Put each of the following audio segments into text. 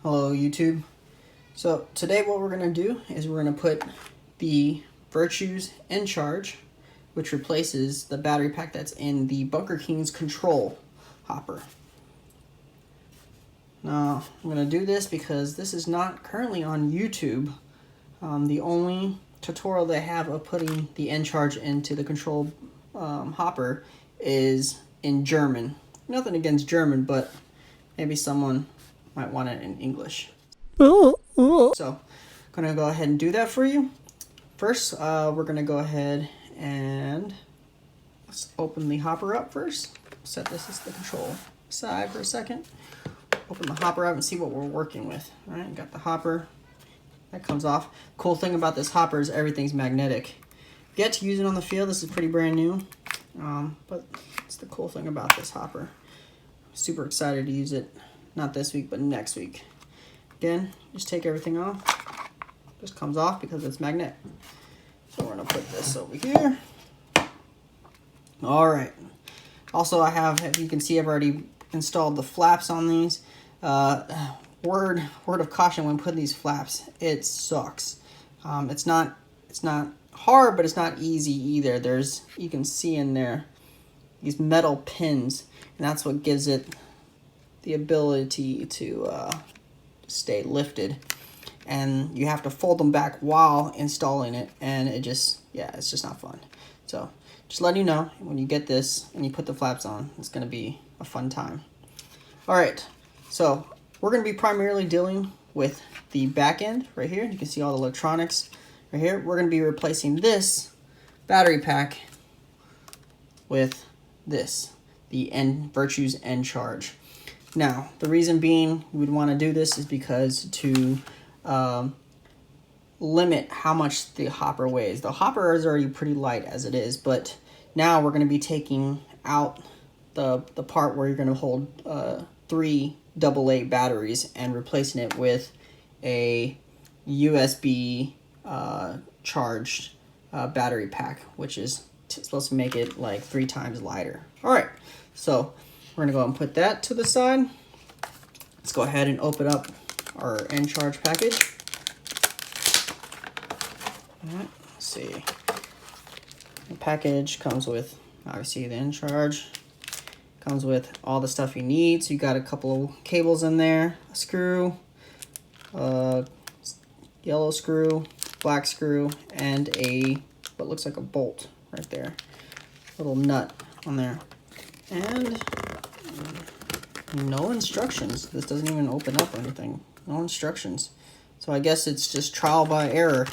Hello YouTube. So today what we're going to do is we're going to put the Virtues in charge, which replaces the battery pack that's in the Bunkerkings control hopper. Now I'm going to do this because this is not currently on YouTube. The only tutorial they have of putting the in charge into the control hopper is in German. Nothing against German, but maybe someone might want it in English. So I'm gonna go ahead and do that for you. First, we're gonna go ahead and let's open the hopper up first. Set this as the control side for a second. Open the hopper up and see what we're working with. All right, got the hopper. That comes off. Cool thing about this hopper is everything's magnetic. Get to use it on the field. This is pretty brand new, but it's the cool thing about this hopper. Super excited to use it. Not this week, but next week. Again, just take everything off. Just comes off because it's magnet. So we're gonna put this over here. All right. Also, I have, if you can see, I've already installed the flaps on these. Word of caution when putting these flaps, it sucks. It's not hard, but it's not easy either. You can see in there these metal pins, and that's what gives it the ability to stay lifted. And you have to fold them back while installing it, and it's just not fun. So just letting you know, when you get this and you put the flaps on, it's going to be a fun time. All right, so we're going to be primarily dealing with the back end right here. You can see all the electronics right here. We're going to be replacing this battery pack with this, the Virtues N charge. Now, the reason being we would want to do this is because to limit how much the hopper weighs. The hopper is already pretty light as it is, but now we're going to be taking out the part where you're going to hold 3 AA batteries and replacing it with a USB charged battery pack, which is supposed to make it like 3 times lighter. All right, so we're gonna go and put that to the side. Let's go ahead and open up our N charge package. All right, let's see. The package comes with obviously the N charge. Comes with all the stuff you need. So you got a couple of cables in there, a screw, yellow screw, black screw, and what looks like a bolt right there. Little nut on there. And no instructions. This doesn't even open up or anything. No instructions. So I guess it's just trial by error.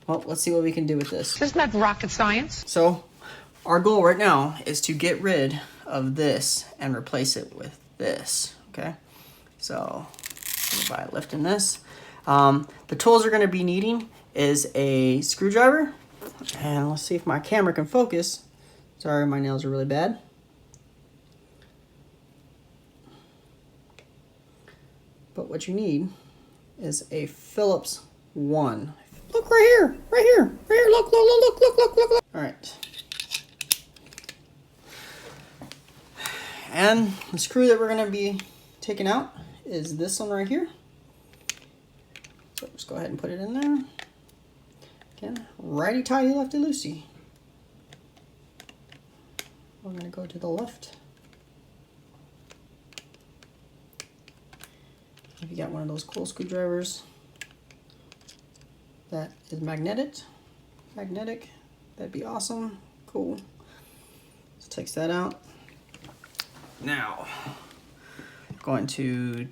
Well, let's see what we can do with this. Isn't that rocket science? So our goal right now is to get rid of this and replace it with this. Okay, so by lifting this, the tools we're going to be needing is a screwdriver, and let's see if my camera can focus. Sorry, my nails are really bad. But what you need is a Phillips 1. Look right here, right here, right here. Look. All right. And the screw that we're going to be taking out is this one right here. So just go ahead and put it in there. Again, righty-tighty, lefty-loosey. We're going to go to the left. If you got one of those cool screwdrivers that is magnetic, that'd be awesome. Cool. So takes that out. Now, I'm going to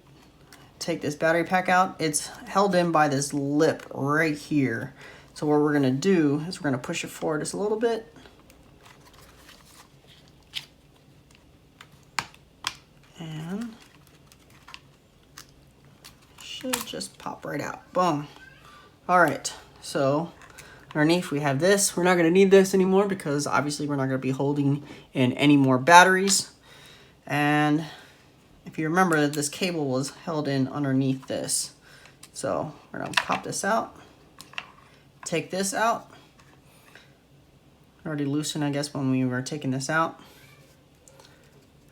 take this battery pack out. It's held in by this lip right here. So what we're going to do is we're going to push it forward just a little bit. And should just pop right out. Boom. All right, so underneath we have this. We're not going to need this anymore because obviously we're not going to be holding in any more batteries. And if you remember, this cable was held in underneath this. So we're going to pop this out, take this out. Already loosened, I guess, when we were taking this out.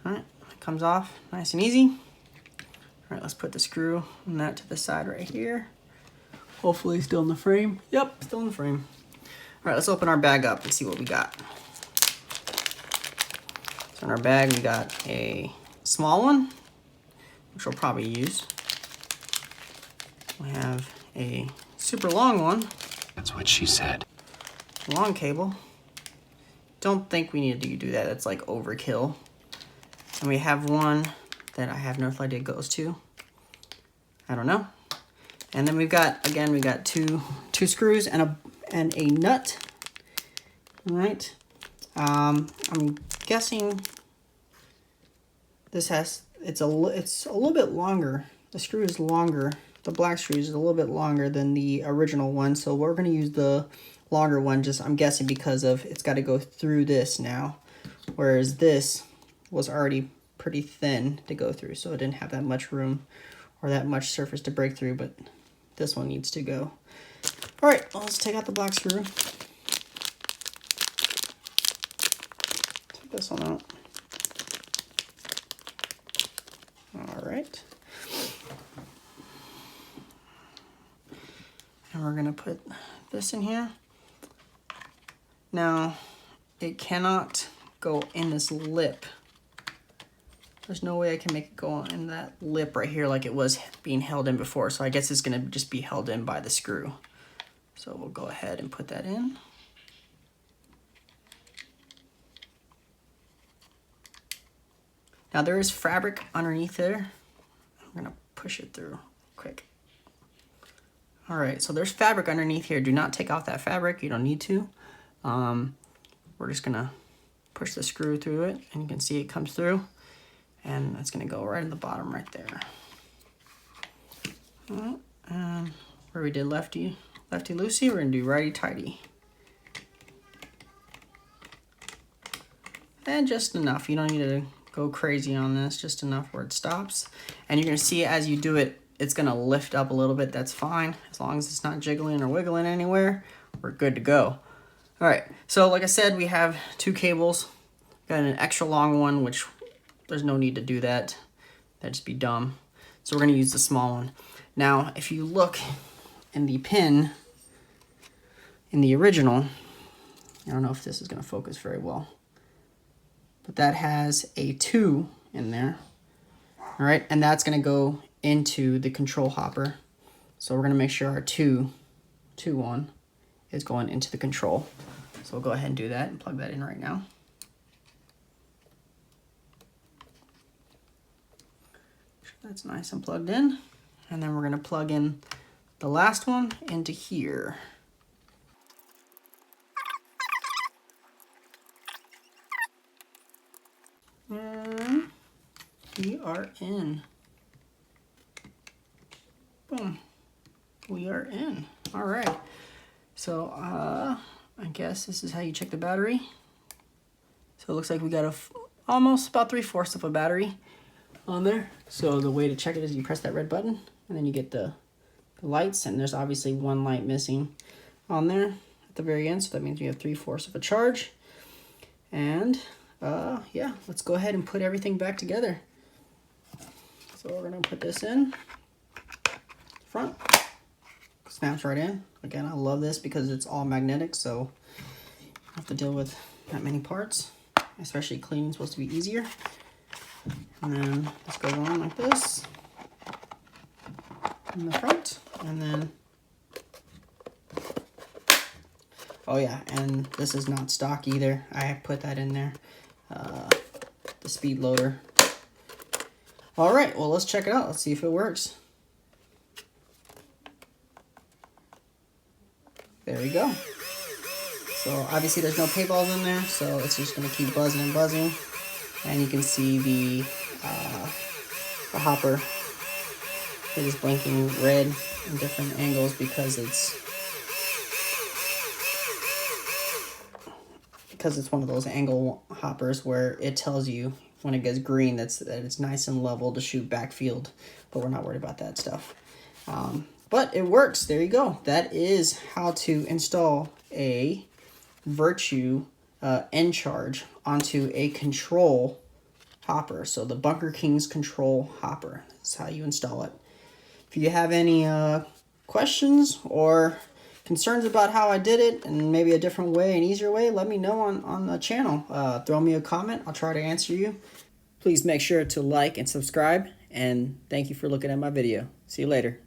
All right, it comes off nice and easy. right, let's put the screw on that to the side right here. Hopefully still in the frame. Yep, still in the frame. All right, let's open our bag up and see what we got. So in our bag, we got a small one, which we'll probably use. We have a super long one. That's what she said. Long cable. Don't think we need to do that. That's like overkill. And we have one that I have no idea it goes to. I don't know. And then we've got, again, we got two screws and a nut. All right. I'm guessing this it's a little bit longer. The screw is longer. The black screw is a little bit longer than the original one, so we're going to use the longer one, just I'm guessing because of it's got to go through this now, whereas this was already pretty thin to go through, so it didn't have that much room or that much surface to break through, but this one needs to go. All right, well, let's take out the black screw. Take this one out. All right. And we're gonna put this in here. Now, it cannot go in this lip. There's no way I can make it go in that lip right here like it was being held in before. So I guess it's gonna just be held in by the screw. So we'll go ahead and put that in. Now there is fabric underneath there. I'm gonna push it through quick. All right, so there's fabric underneath here. Do not take off that fabric, you don't need to. We're just gonna push the screw through it and you can see it comes through. And that's gonna go right in the bottom right there. All right, and where we did lefty loosey, we're gonna do righty tighty. And just enough, you don't need to go crazy on this, just enough where it stops. And you're gonna see as you do it, it's gonna lift up a little bit, that's fine. As long as it's not jiggling or wiggling anywhere, we're good to go. All right, so like I said, we have two cables. Got an extra long one, which there's no need to do that. That'd just be dumb. So we're gonna use the small one. Now, if you look in the pin, in the original, I don't know if this is gonna focus very well, but that has a 2 in there. All right, and that's gonna go into the control hopper. So we're gonna make sure our 2-1 is going into the control. So we'll go ahead and do that and plug that in right now. That's nice and plugged in. And then we're gonna plug in the last one into here. And we are in. Boom. We are in. All right. So I guess this is how you check the battery. So it looks like we got almost about 3/4 of a battery on there. So the way to check it is you press that red button and then you get the lights, and there's obviously one light missing on there at the very end, so that means we have 3/4 of a charge. And yeah, let's go ahead and put everything back together. So we're gonna put this in front, snaps right in. Again, I love this because it's all magnetic, so I have to deal with that many parts, especially cleaning is supposed to be easier. And then this goes on like this in the front, and then, oh yeah, and this is not stock either. I put that in there, the speed loader. All right, well, let's check it out. Let's see if it works. There we go. So obviously there's no paintballs in there, so it's just gonna keep buzzing and buzzing. And you can see the hopper. It is blinking red in different angles because it's one of those angle hoppers where it tells you when it gets green that it's nice and level to shoot backfield, but we're not worried about that stuff. But it works. There you go. That is how to install a Virtue end charge onto a control hopper. So the Bunkerkings control hopper. That's how you install it. If you have any questions or concerns about how I did it and maybe a different way, an easier way, let me know on the channel. Throw me a comment. I'll try to answer you. Please make sure to like and subscribe, and thank you for looking at my video. See you later.